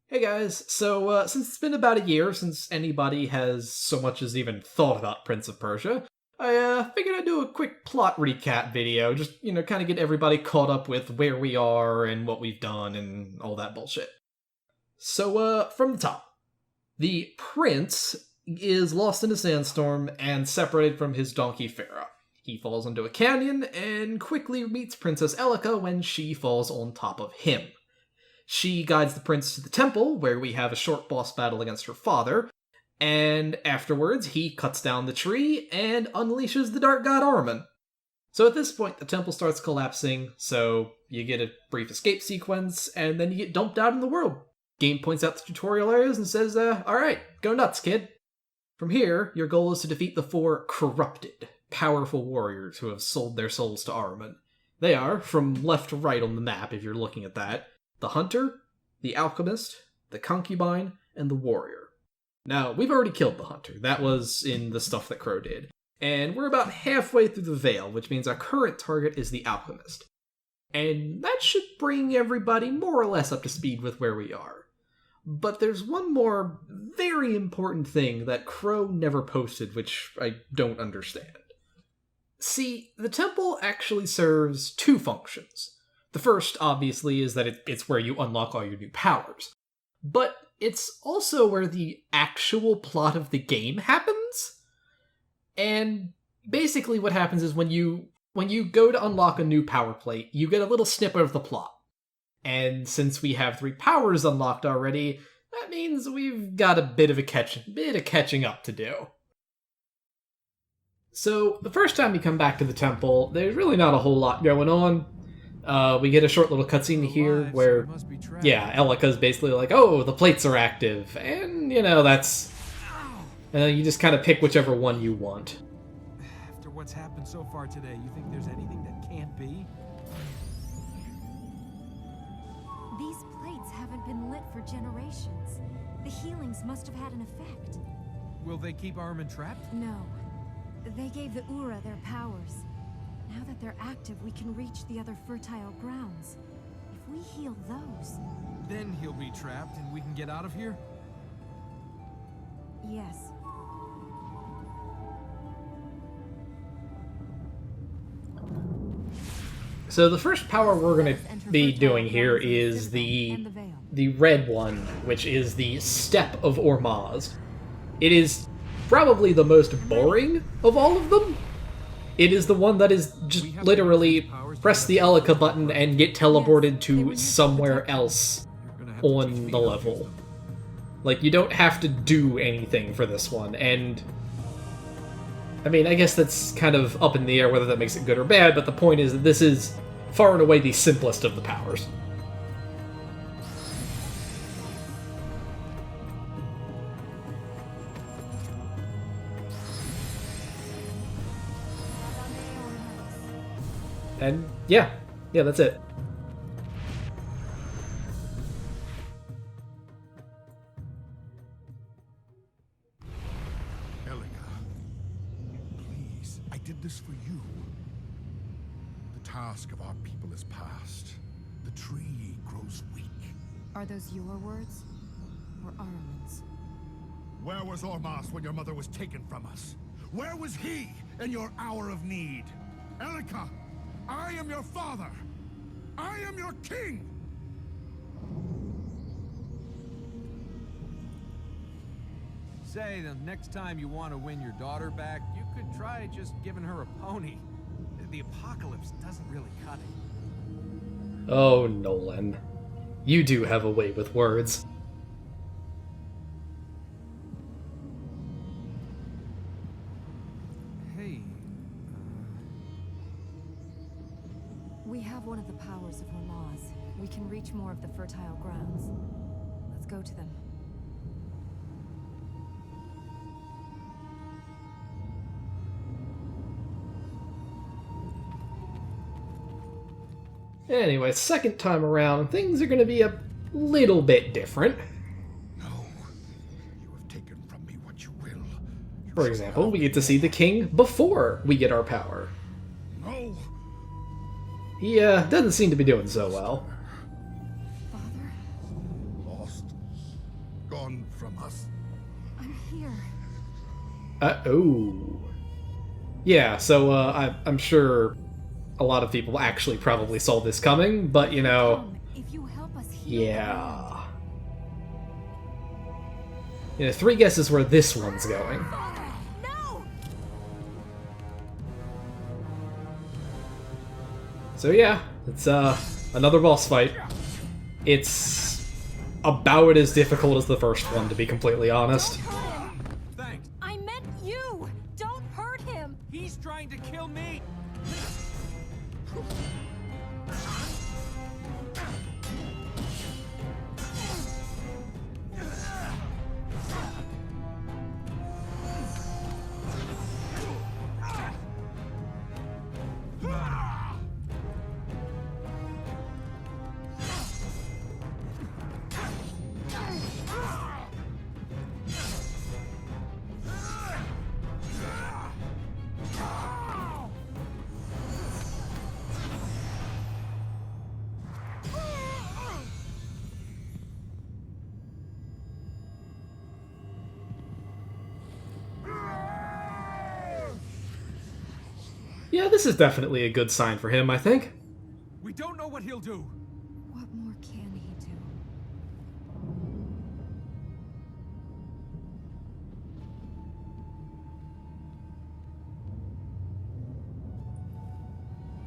Hey guys, since it's been about a year since anybody has so much as even thought about Prince of Persia, I figured I'd do a quick plot recap video, just, kind of get everybody caught up with where we are and what we've done and all that bullshit. From the top. The prince is lost in a sandstorm and separated from his donkey Farah. He falls into a canyon and quickly meets Princess Elika when she falls on top of him. She guides the prince to the temple, where we have a short boss battle against her father, and afterwards he cuts down the tree and unleashes the dark god Armin. So at this point, the temple starts collapsing, so you get a brief escape sequence, and then you get dumped out in the world. Game points out the tutorial areas and says, alright, go nuts, kid. From here, your goal is to defeat the 4 corrupted, powerful warriors who have sold their souls to Armin. They are, from left to right on the map if you're looking at that, the Hunter, the Alchemist, the Concubine, and the Warrior. Now, we've already killed the Hunter. That was in the stuff that Crow did. And we're about halfway through the Veil, which means our current target is the Alchemist. And that should bring everybody more or less up to speed with where we are. But there's one more very important thing that Crow never posted, which I don't understand. See, the temple actually serves 2 functions. The first, obviously, is that it's where you unlock all your new powers. But it's also where the actual plot of the game happens. And basically what happens is when you go to unlock a new power plate, you get a little snippet of the plot. And since we have 3 powers unlocked already, that means we've got a bit of catching up to do. So, the first time we come back to the temple, there's really not a whole lot going on. We get a short little cutscene here where, Elika's basically like, oh, the plates are active, and, that's... you just kind of pick whichever one you want. After what's happened so far today, you think there's anything that can't be? These plates haven't been lit for generations. The healings must have had an effect. Will they keep Armin trapped? No. They gave the Ura their powers. Now that they're active, we can reach the other fertile grounds. If we heal those... Then he'll be trapped and we can get out of here? Yes. So the first power we're going to be doing here is the red one, which is the Step of Ormazd. It is probably the most boring of all of them. It is the one that is just literally press the Elika button and get teleported to somewhere else on the level. Like, you don't have to do anything for this one, and... I mean, I guess that's kind of up in the air whether that makes it good or bad, but the point is that this is far and away the simplest of the powers. And yeah, that's it. Elika, please, I did this for you. The task of our people is past. The tree grows weak. Are those your words? Or Armin's? Where was Ormazd when your mother was taken from us? Where was he in your hour of need? Elika, I am your father! I am your king! Say, the next time you want to win your daughter back, you could try just giving her a pony. The apocalypse doesn't really cut it. Oh, Nolan. You do have a way with words. Hey, We have one of the powers of Ormazd. We can reach more of the fertile grounds. Let's go to them. Anyway, second time around, things are going to be a little bit different. No, you have taken from me what you will. You For example, we get to see the king before we get our power. No! He doesn't seem to be doing so well. Father? Lost gone from us? I'm here. Oh. Yeah, so, I'm sure a lot of people actually probably saw this coming, but, you know... Come, if you help us heal the land. Yeah. You know, 3 guesses where this one's going. No! So yeah, it's another boss fight. It's about as difficult as the first one, to be completely honest. Don't hurt him! Thanks. I meant you! Don't hurt him! He's trying to kill me. Yeah, this is definitely a good sign for him, I think. We don't know what he'll do. What more can he do?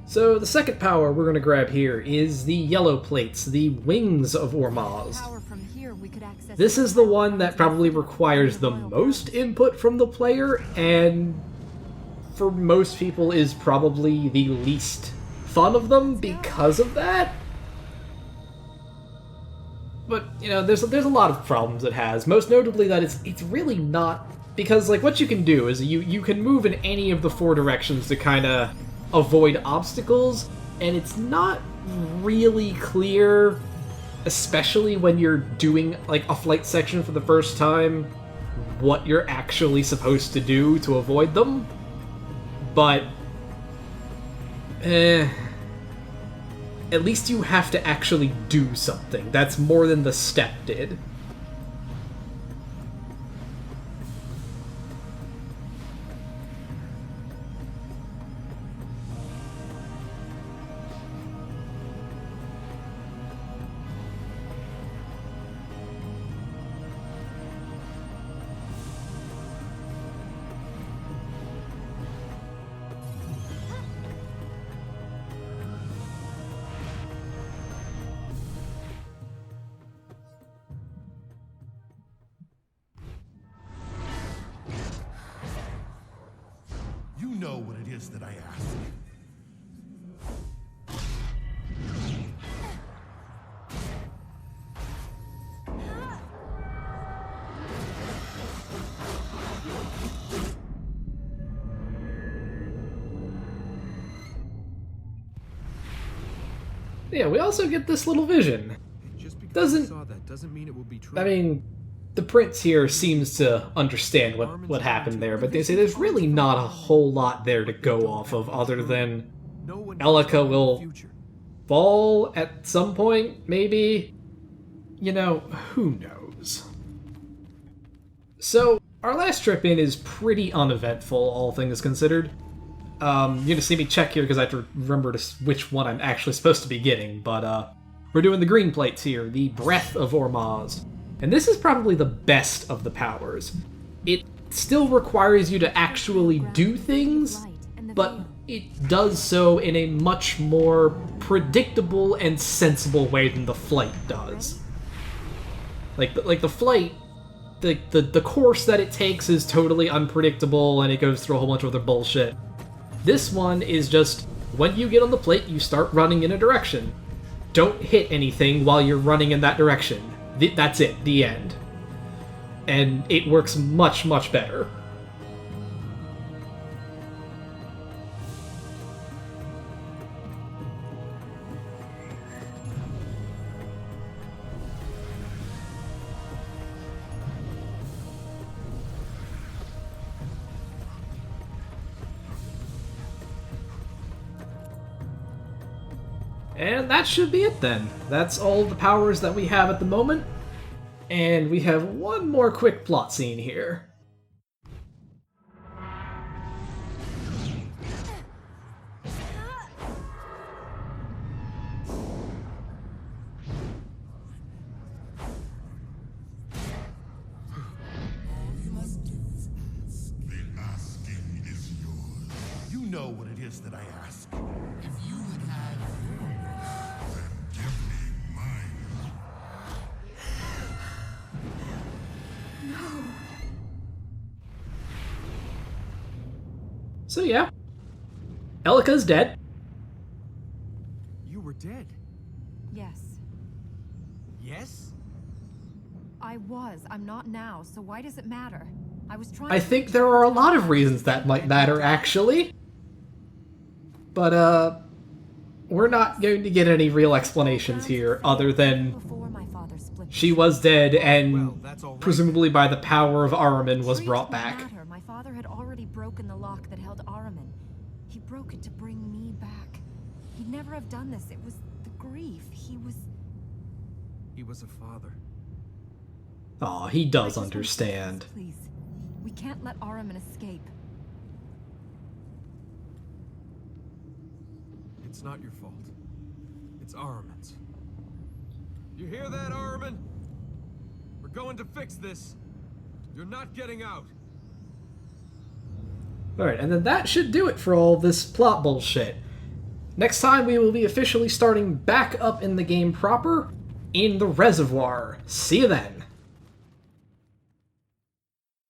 So the second power we're going to grab here is the yellow plates, the wings of Ormaz. Power from here we could access. This is the one that probably requires the most input from the player, and for most people is probably the least fun of them because of that. But, you know, there's a lot of problems it has, most notably that it's really not... Because, like, what you can do is you can move in any of the 4 directions to kind of avoid obstacles, and it's not really clear, especially when you're doing, like, a flight section for the first time, what you're actually supposed to do to avoid them. But, at least you have to actually do something. That's more than the step did. You know what it is that I ask. Yeah, we also get this little vision. Just because Doesn't- I saw that doesn't mean it will be true. I mean, the prince here seems to understand what happened there, but they say there's really not a whole lot there to go off of other than no one Elika knows will- the future. fall at some point, maybe? You know, who knows? So, our last trip in is pretty uneventful, all things considered. You're gonna see me check here because I have to remember which one I'm actually supposed to be getting, but we're doing the green plates here, the Breath of Ormaz. And this is probably the best of the powers. It still requires you to actually do things, but it does so in a much more predictable and sensible way than the flight does. Like the flight, the course that it takes is totally unpredictable and it goes through a whole bunch of other bullshit. This one is just, when you get on the plate, you start running in a direction. Don't hit anything while you're running in that direction. That's it, the end. And it works much, much better. And that should be it then. That's all the powers that we have at the moment. And we have one more quick plot scene here. The asking is yours. You know what it is that I ask. If you would have your will, then give me mine. So yeah, Elika's dead. You were dead. Yes, Yes? I was. I'm not now, so why does it matter? I was trying I to think reach there the are a tower. lot of reasons that might matter, actually. But, we're not going to get any real explanations here, other than Before my father split she was dead Well, and that's all right. presumably by the power of Ahriman was Treat brought didn't back. matter. My father had already broken the lock that held Ahriman. He broke it to bring me back. He'd never have done this. It was the grief. He was... He was a father. Aw, he I does just want to understand. say this, please. We can't let Ahriman escape. It's not your fault. It's Ahriman's. You hear that, Ahriman? We're going to fix this. You're not getting out. Alright, and then that should do it for all this plot bullshit. Next time we will be officially starting back up in the game proper, in the Reservoir. See you then!